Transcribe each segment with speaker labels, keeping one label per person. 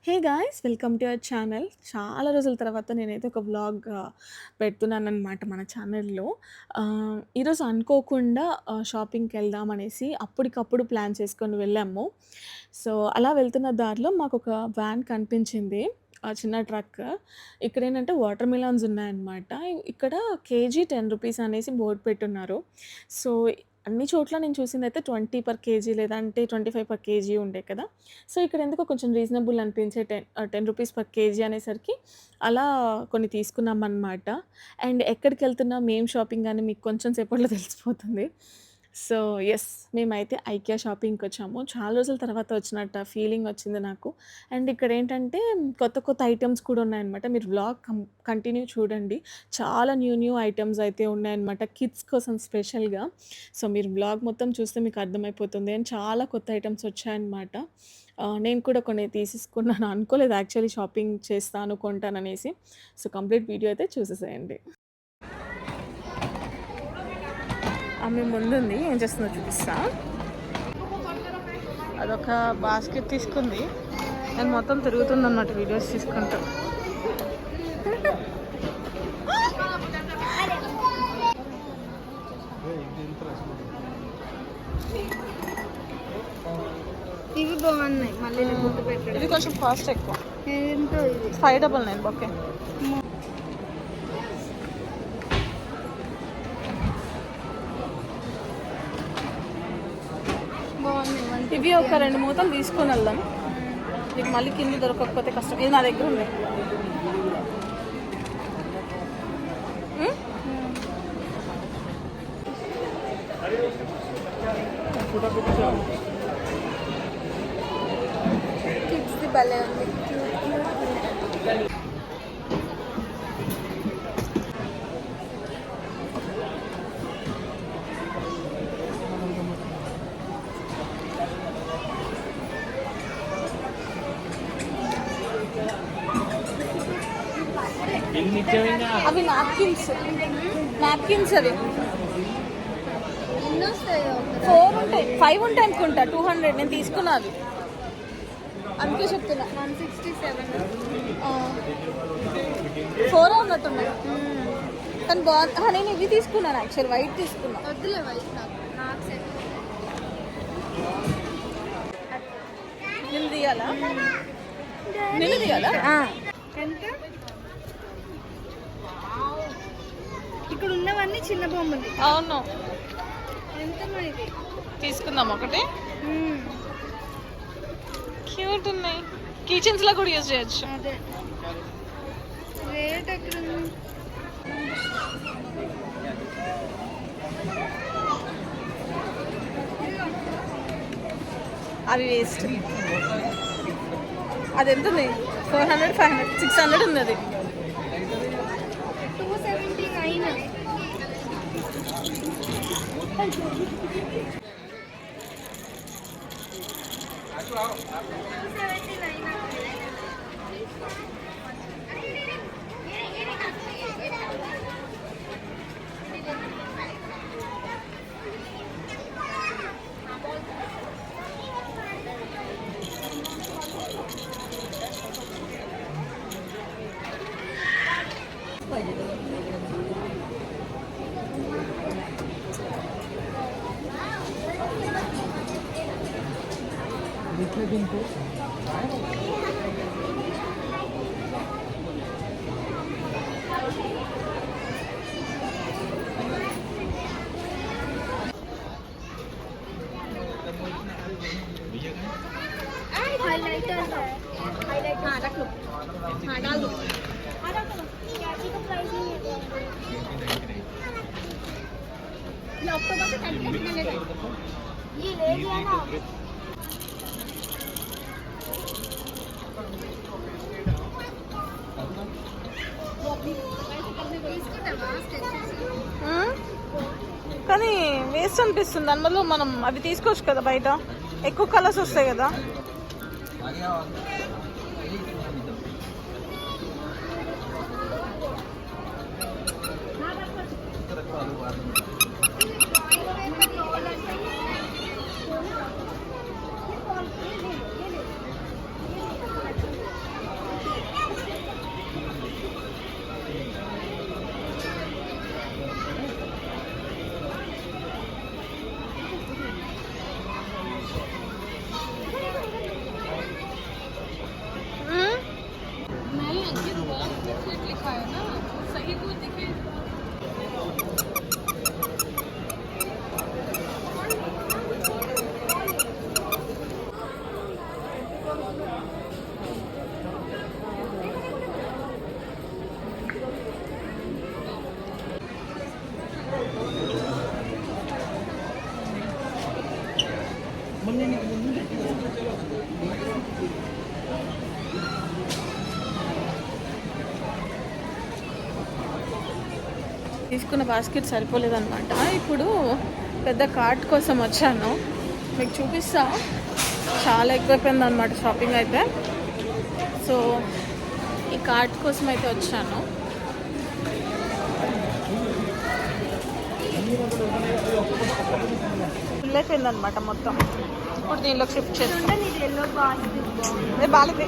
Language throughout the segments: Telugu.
Speaker 1: Hey guys! Welcome to our channel. చాలా రోజుల తర్వాత నేనైతే ఒక వ్లాగ్ పెడుతున్నాననమాట మన ఛానల్‌లో. ఈరోజు అనుకోకుండా షాపింగ్‌కెళ్దాం అనేసి అప్పటికప్పుడు ప్లాన్ చేసుకొని వెళ్ళాము. సో, అలా వెళ్తున్న దారిలో మాకొక వ్యాన్ కనిపించింది. చిన్న ట్రక్. ఇక్కడేంటంటే వాటర్ మిలన్స్ ఉన్నాయన్నమాట. ఇక్కడ కేజీ రూ. 10 అనేసి బోర్డ్ పెట్టున్నారు. సో, అన్ని చోట్ల నేను చూసిందయితే 20 పర్ కేజీ లేదంటే 25 పర్ కేజీ ఉండే కదా! సో, ఇక్కడెందుకో కొంచెం రీజనబుల్ అనిపించే రూ. 10 పర్ కేజీ అనేసరికి అలా కొన్ని తీసుకున్నామనమాట. అండ్ ఎక్కడికెళ్తున్నాం, ఏం షాపింగ్ అని మీకు కొంచెం సేపట్లో తెలిసిపోతుంది. సో, యెస్, మేమైతే ఐకియా షాపింగ్‌కొచ్చాము. చాలా రోజుల తర్వాత వచ్చినట్టు ఫీలింగ్ వచ్చింది నాకు. అండ్ ఇక్కడేంటంటే కొత్త కొత్త ఐటెమ్స్ కూడా ఉన్నాయన్నమాట. మీరు వ్లాగ్ కంటిన్యూ చూడండి. చాలా న్యూ ఐటెమ్స్ అయితే ఉన్నాయన్నమాట కిడ్స్ కోసం స్పెషల్‌గా. సో, మీరు వ్లాగ్ మొత్తం చూస్తే మీకు అర్థమైపోతుంది. అండ్ చాలా కొత్త ఐటెమ్స్ వచ్చాయన్నమాట. నేను కూడా కొన్ని తీసేసుకున్నాను. అనుకోలేదు యాక్చువల్లీ షాపింగ్ చేస్తాను, కొంటాననేసి. సో, కంప్లీట్ వీడియో అయితే చూసేసేయండి. ఆమె ముందుంది. ఏం చేస్తుందో చూపిస్తా. అదొక బాస్కెట్ తీసుకుంది. నేను మొత్తం తిరుగుతుందన్నమాట వీడియోస్ తీసుకుంటూ.
Speaker 2: ఇవి బాగున్నాయి. మళ్ళీ గుర్తు పెట్టండి.
Speaker 1: ఇది కొంచెం కాస్ట్ ఎక్కువ.
Speaker 2: ఏంటో ఇది
Speaker 1: 599. ఓకే.
Speaker 2: బాగున్నాయి.
Speaker 1: ఇవి ఒక 2 మూతలు తీసుకొని వెళ్దాం. నీకు మళ్ళీ కింద దొరకకపోతే కష్టం. ఇది నా దగ్గర ఉంది.
Speaker 2: కిడ్స్ది భలే ఉంది.
Speaker 1: అవి నాప్కిన్స్ అవి
Speaker 2: ఎన్ని వస్తాయి?
Speaker 1: 4 ఉంటాయి, 5 ఉంటాయి అనుకుంటా. 200 నేను తీసుకున్నా అవి, అందుకే చెప్తున్నా.
Speaker 2: 167.
Speaker 1: 4 ఉన్నట్టున్నాయి. కానీ బాగుంది. నేను ఇవి తీసుకున్నాను యాక్చువల్, వైట్ తీసుకున్నా.
Speaker 2: వద్దులే వైట్ నాకు సెట్.
Speaker 1: నిన్ను తీయాలా? నిన్ను తీయాలా?
Speaker 2: ఎంత? ఇక్కడ ఉన్నవన్నీ చిన్న బొమ్మలు.
Speaker 1: అవును,
Speaker 2: ఎంత ఇది?
Speaker 1: తీసుకుందాం ఒకటి. క్యూట్ ఉన్నాయి. కిచెన్స్ లో కూడా యూజ్ చేయొచ్చు.
Speaker 2: అదే రేట్ ఎక్కడ ఉంది?
Speaker 1: అవి వేస్ట్. అది ఎంత ఉంది? 400, 500, 600 ఉంది అది.
Speaker 2: 279. हाइलाइटर है। हाइलाइटर हाँ रख लो। हाँ डाल दो। हाँ रख लो। कैची का प्राइस नहीं है। ये अक्टूबर से 30 मिलेगा। ये ले लिया ना।
Speaker 1: కానీ వేస్ట్ అనిపిస్తుంది. దానివల్ల మనం అవి తీసుకోవచ్చు కదా, బయట ఎక్కువ కలర్స్ వస్తాయి కదా. తీసుకున్న బాస్కెట్ సరిపోలేదన్నమాట. ఇప్పుడు పెద్ద కార్ట్ కోసం వచ్చాను, మీకు చూపిస్తా. చాలా ఎక్కువైపోయింది అనమాట షాపింగ్ అయితే. సో ఈ కార్ట్ కోసం అయితే వచ్చాను. ఫుల్ అయిపోయింది అనమాట మొత్తం. ఇప్పుడు దీనిలో షిఫ్ట్ చేస్తాను. బాగాలేదు.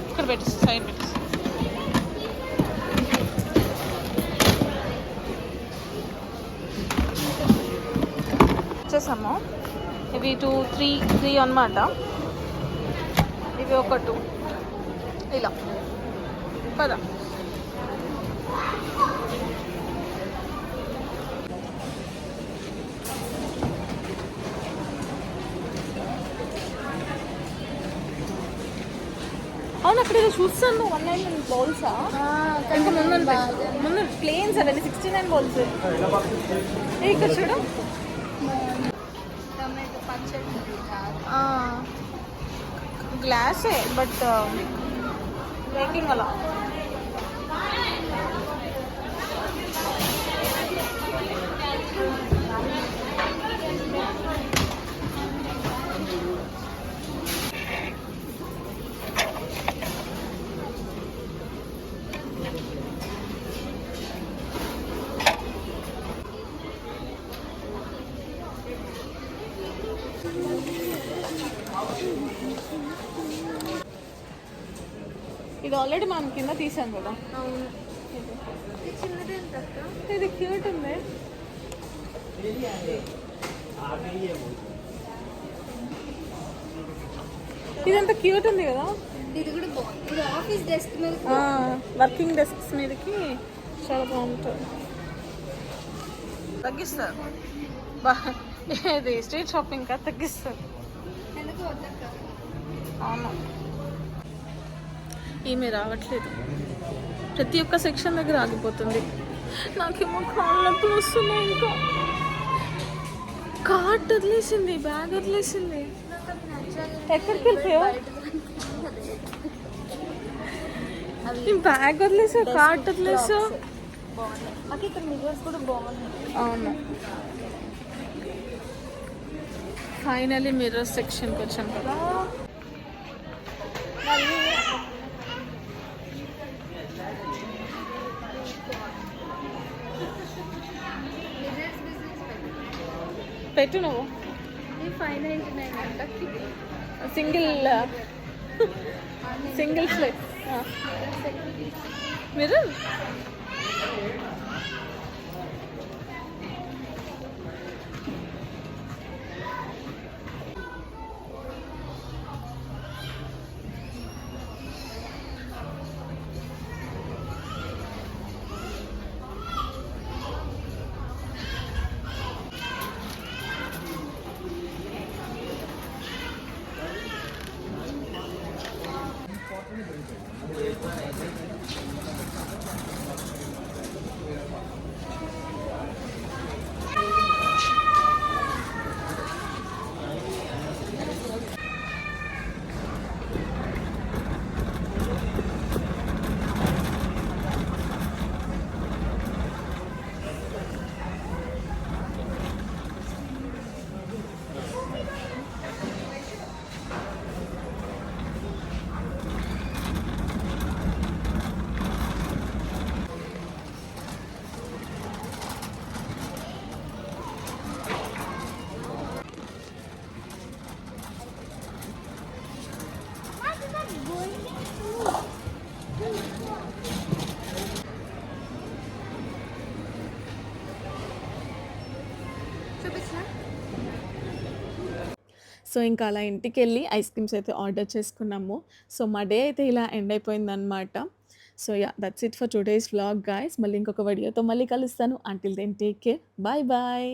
Speaker 1: ఇక్కడ పెట్టి సైడ్ పెట్టి వచ్చేసాము. ఇవి 3 అన్నమాట. ఇవి ఒక 2 ఇలా పదా. అవును, అక్కడ ఏదో చూస్తాను 199 బౌల్సా? ఇంకా ముందు ప్లేన్స్ అవన్నీ 69 బౌల్స్. ఇక్కడ చూడు, గ్లాసే బట్ మేకింగ్ అలా. ఇది ఆల్రెడీ మనం కింద తీసాం కదా.
Speaker 2: అవును,
Speaker 1: ఇది క్యూట్ ఉంది. ఇదంతా క్యూట్ ఉంది కదా.
Speaker 2: ఇది కూడా బాగుంది. ఇది ఆఫీస్ డెస్క్ మీద,
Speaker 1: వర్కింగ్ డెస్క్స్ మీదకి చాలా బాగుంటుంది. తగ్గిస్తారు ఇది స్ట్రీట్ షాపింగ్ కదా, తగ్గిస్తారు.
Speaker 2: ఎందుకు వద్దక్క.
Speaker 1: అవును, ఈమె రావట్లేదు. ప్రతి ఒక్క సెక్షన్ దగ్గర ఆగిపోతుంది. నాకేమో కాళ్ళు నొప్పులు వస్తున్నాయి. ఇంకా కార్ట్ వదిలేసింది, బ్యాగ్ వదిలేసింది. ఎక్కడికి వెళ్ళిపోయావు? బ్యాగ్ వదిలేసావు, కార్ట్ వదిలేసావు.
Speaker 2: బాగున్నాయి. ఇక్కడ మిర్రర్స్ కూడా బాగున్నాయి.
Speaker 1: అవును, ఫైనలీ మిర్రర్ సెక్షన్కి వచ్చాం కదా. పెట్టు నువ్వు.
Speaker 2: ఇది 599 అంటకి.
Speaker 1: Single flat mirror. సో ఇంకా అలా ఇంటికి వెళ్ళి ఐస్ క్రీమ్స్ అయితే ఆర్డర్ చేసుకున్నాము. సో మా డే అయితే ఇలా ఎండ్ అయిపోయిందనమాట. So yeah! That's it for today's vlog guys. మళ్ళీ ఇంకొక వీడియోతో మళ్ళీ కలుస్తాను. Until then take care. Bye bye.